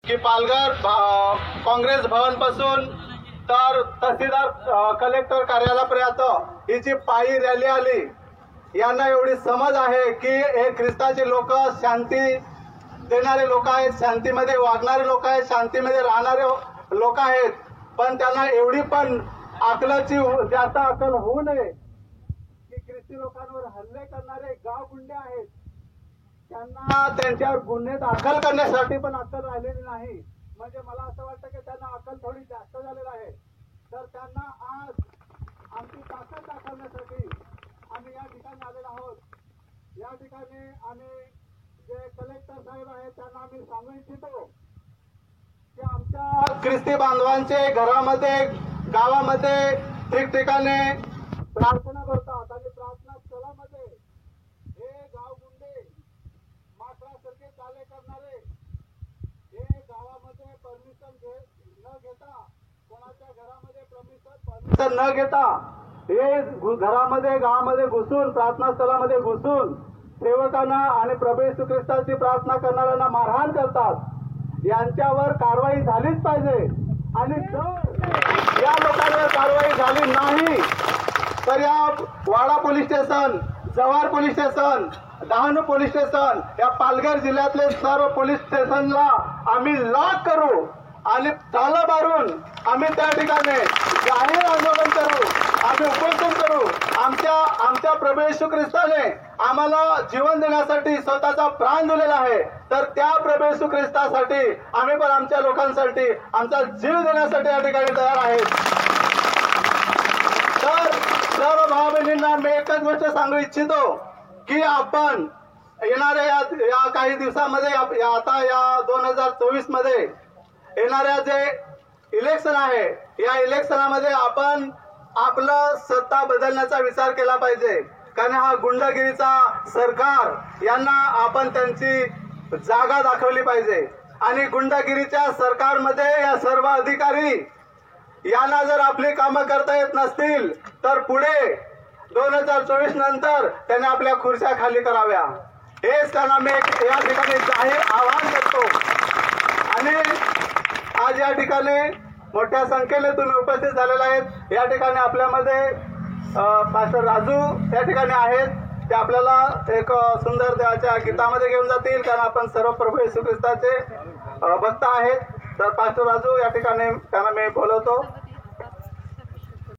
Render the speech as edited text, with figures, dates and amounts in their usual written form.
की पालघर काँग्रेस भवन पासून तर तहसीलदार कलेक्टर कार्यालयापर्यंत ही जी पायी रॅली आली, यांना एवढी समज आहे की हे ख्रिस्ताचे लोक शांती देणारे लोक आहेत, शांतीमध्ये वागणारे लोक आहेत, शांतीमध्ये राहणारे लोक आहेत. पण त्यांना एवढी पण अकलाची जास्त अकल होऊ नये की ख्रिस्ती लोकांवर हल्ले करणारे गावगुंडे आहेत, त्यांना त्यांच्यावर गुन्हे दाखल करण्यासाठी पण अक्कल राहिलेली नाही. म्हणजे मला असं वाटतं की त्यांना अक्कल थोडी जास्त झालेली आहे. तर त्यांना आज आमची ताकद दाखवण्यासाठी आम्ही या ठिकाणी आलेलो आहोत. या ठिकाणी आम्ही जे कलेक्टर साहेब आहेत त्यांना आम्ही सांगू इच्छितो की आमच्या ख्रिस्ती बांधवांचे घरामध्ये गावामध्ये ठिकठिकाणी प्रार्थना करतात आणि प्रार्थना स्थळामध्ये हे गावगुंडे मात्रासारखे चाले करणारे हे गावामध्ये परमिशन न घेता, कोणाच्या घरामध्ये परमिशन न घेता हे घरामध्ये गावामध्ये घुसून प्रार्थना स्थळामध्ये घुसून सेवकांना आणि प्रभू येशू ख्रिस्ताची प्रार्थना करणाऱ्यांना मारहाण करतात. यांच्यावर कारवाई झालीच पाहिजे. आणि जर या लोकांवर कारवाई झाली नाही तर या Wada police station, Jawhar police station, Dahanu police station या पालघर जिल्ह्यातले सर्व पोलीस स्टेशनला आम्ही लॉक करू आणि ताला मारून आम्ही त्या ठिकाणी जाहीर आंदोलन करू, आम्ही उपोषण करू. आमच्या प्रभू येशू ख्रिस्ताने आम्हाला जीवन देण्यासाठी स्वतःचा प्राण दिलेला आहे. तर त्या प्रभू येशू ख्रिस्तासाठी आम्ही पण आमच्या लोकांसाठी आमचा जीव देण्यासाठी या ठिकाणी तयार आहेत. तर सर्व भाऊ बहिणींना मी एकच गोष्ट सांगू इच्छितो की आपण येणाऱ्या या काही दिवसामध्ये आता या 2024 मध्ये येणाऱ्या जे इलेक्शन आहे, या इलेक्शनामध्ये आपण आपलं सत्ता बदलण्याचा विचार केला पाहिजे. कारण हा गुंडगिरीचा सरकार यांना आपण त्यांची जागा दाखवली पाहिजे. आणि गुंडगिरीच्या सरकारमध्ये या सर्व अधिकारी यांना जर आपली कामं करता येत नसतील तर पुढे 2024 नंतर त्यांनी आपल्या खुर्च्या खाली कराव्या, हेच त्यांना मी या ठिकाणी जाहीर आवाहन करतो. आणि आज या ठिकाणी मोठ्या संख्येने तुम्ही उपस्थित झालेले आहेत. या ठिकाणी आपल्यामध्ये पास्टर राजू या ठिकाणी आहेत. ते आपल्याला एक सुंदर देवाच्या गीतामध्ये घेऊन जातील, कारण आपण सर्व प्रभू येशू ख्रिस्ताचे भक्त आहेत. तर पास्टर राजू या ठिकाणी त्यांना मी बोलवतो.